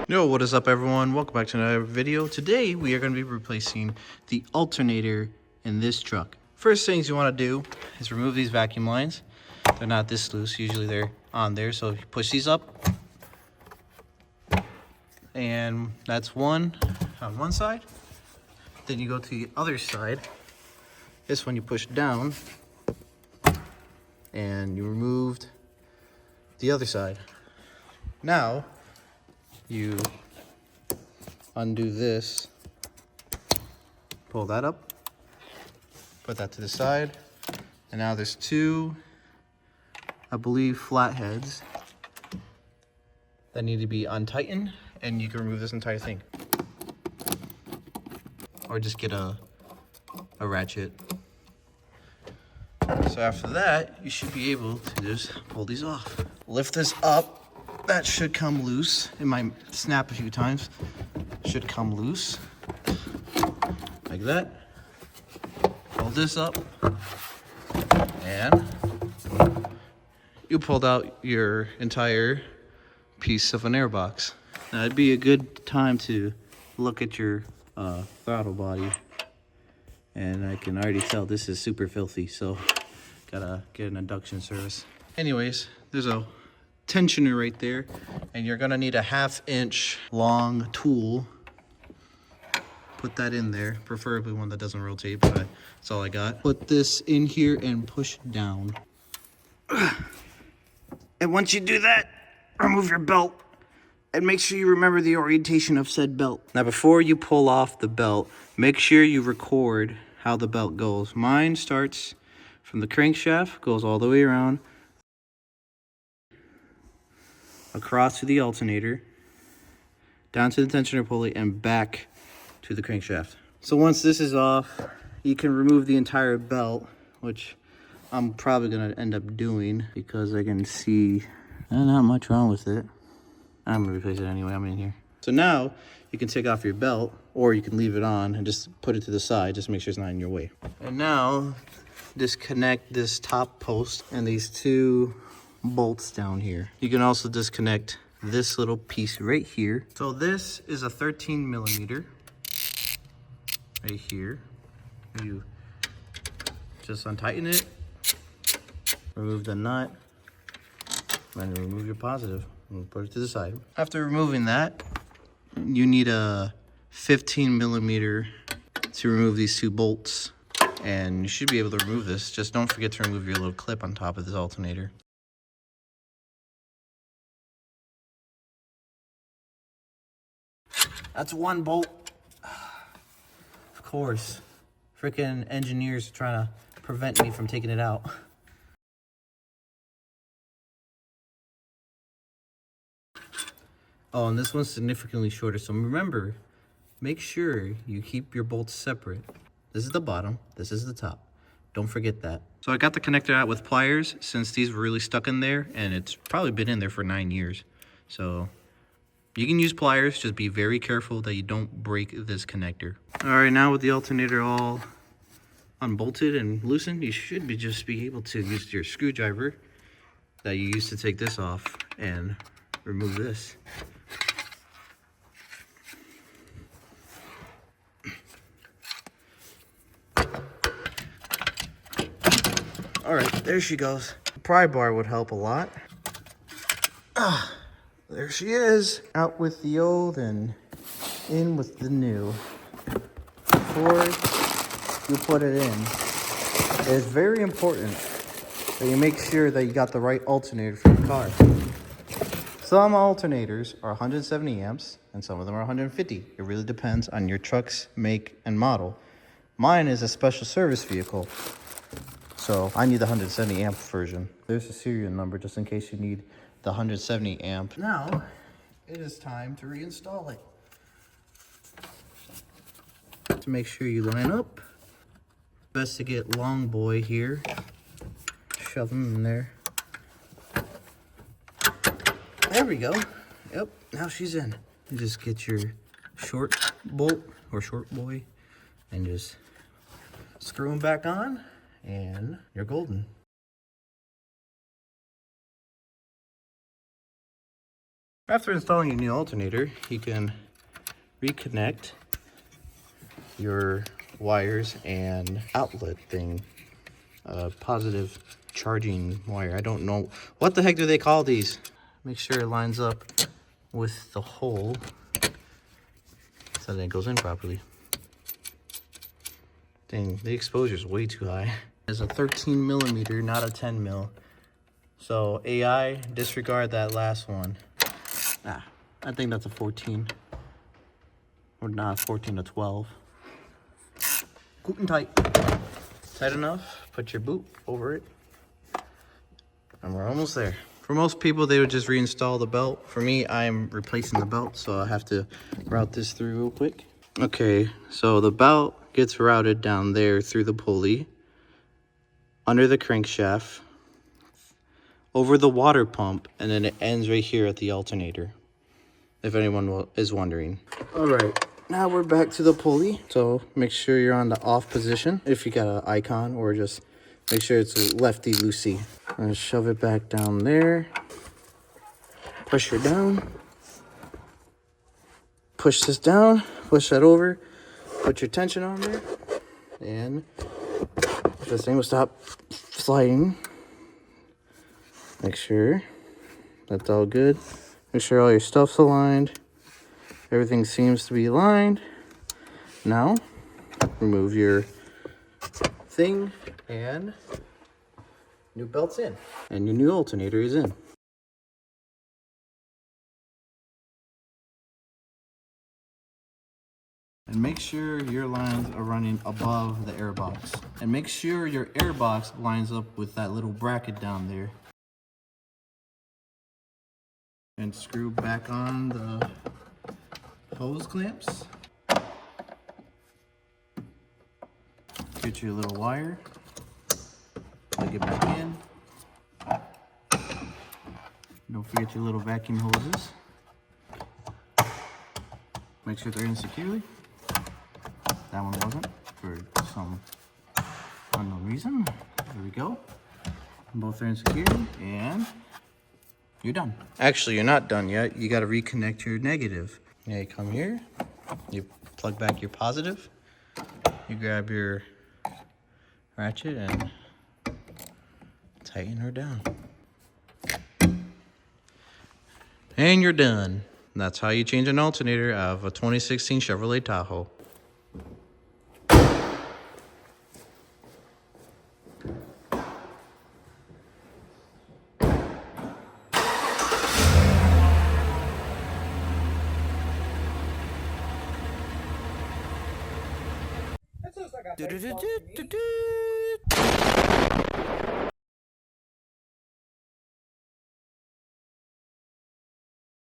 Yo, what is up everyone? Welcome back to another video. Today we are going to be replacing the alternator in this truck. First things you want to do is remove these vacuum lines. They're not this loose, usually they're on there. So if you push these up, and that's one on one side. Then you go to the other side. This one you push down and you removed the other side. Now you undo this, pull that up, put that to the side, and now there's two, I believe, flat heads that need to be untightened, and you can remove this entire thing. Or just get a ratchet. So after that, you should be able to just pull these off. Lift this up. That should come loose. It might snap a few times. Should come loose. Like that. Pull this up. And you pulled out your entire piece of an airbox. Now it'd be a good time to look at your throttle body. And I can already tell this is super filthy, so gotta get an induction service. Anyways, there's a tensioner right there, and you're gonna need a 1/2 inch long tool. Put that in there, preferably one that doesn't rotate, but that's all I got. Put this in here and push down. And once you do that, remove your belt and make sure you remember the orientation of said belt. Now before you pull off the belt, make sure you record how the belt goes. Mine starts from the crankshaft, goes all the way around, across to the alternator, down to the tensioner pulley, and back to the crankshaft. So once this is off, you can remove the entire belt, which I'm probably gonna end up doing because I can see not much wrong with it. I'm gonna replace it anyway, I'm in here. So now you can take off your belt, or you can leave it on and just put it to the side, just make sure it's not in your way. And now disconnect this top post and these two bolts down here. You can also disconnect this little piece right here. So this is a 13mm right here. You just untighten it, remove the nut, and remove your positive and put it to the side. After removing that, you need a 15mm to remove these two bolts, and you should be able to remove this. Just don't forget to remove your little clip on top of this alternator. That's one bolt. Of course. Freaking engineers are trying to prevent me from taking it out. Oh, and this one's significantly shorter. So remember, make sure you keep your bolts separate. This is the bottom, this is the top. Don't forget that. So I got the connector out with pliers since these were really stuck in there, and it's probably been in there for 9 years. So you can use pliers, just be very careful that you don't break this connector. All right, now with the alternator all unbolted and loosened, you should just be able to use your screwdriver that you used to take this off and remove this. All right, there she goes. The pry bar would help a lot. There she is. Out with the old and in with the new. Before you put it in, it is very important that you make sure that you got the right alternator for the car. Some alternators are 170 amps and some of them are 150. It really depends on your truck's make and model. Mine is a special service vehicle, so I need the 170 amp version. There's a serial number just in case you need the 170 amp. Now, it is time to reinstall it. To make sure you line up, best to get long boy here. Shove him in there. There we go. Yep, now she's in. You just get your short bolt or short boy and just screw them back on and you're golden. After installing your new alternator, you can reconnect your wires and outlet thing. Positive charging wire. I don't know. What the heck do they call these? Make sure it lines up with the hole so that it goes in properly. Dang, the exposure is way too high. It's a 13 millimeter, not a 10 mil. So AI, disregard that last one. I think that's a 14. Or not, 14 to 12. Good and tight. Tight enough, put your boot over it. And we're almost there. For most people, they would just reinstall the belt. For me, I'm replacing the belt, so I have to route this through real quick. Okay, so the belt gets routed down there through the pulley, under the crankshaft, over the water pump, and then it ends right here at the alternator, if anyone is wondering. All right, now we're back to the pulley. So make sure you're on the off position if you got an icon, or just make sure it's lefty-loosey. I'm gonna shove it back down there. Push her down. Push this down, push that over, put your tension on there, and this thing will stop sliding. Make sure that's all good. Make sure all your stuff's aligned. Everything seems to be aligned. Now, remove your thing, and new belt's in. And your new alternator is in. And make sure your lines are running above the air box. And make sure your air box lines up with that little bracket down there. And screw back on the hose clamps. Get your little wire. Plug it back in. Don't forget your little vacuum hoses. Make sure they're in securely. That one wasn't, for some unknown reason. There we go. Both are in security, and you're done. Actually, you're not done yet. You got to reconnect your negative. Yeah, you come here, you plug back your positive, you grab your ratchet and tighten her down. And you're done. That's how you change an alternator out of a 2016 Chevrolet Tahoe.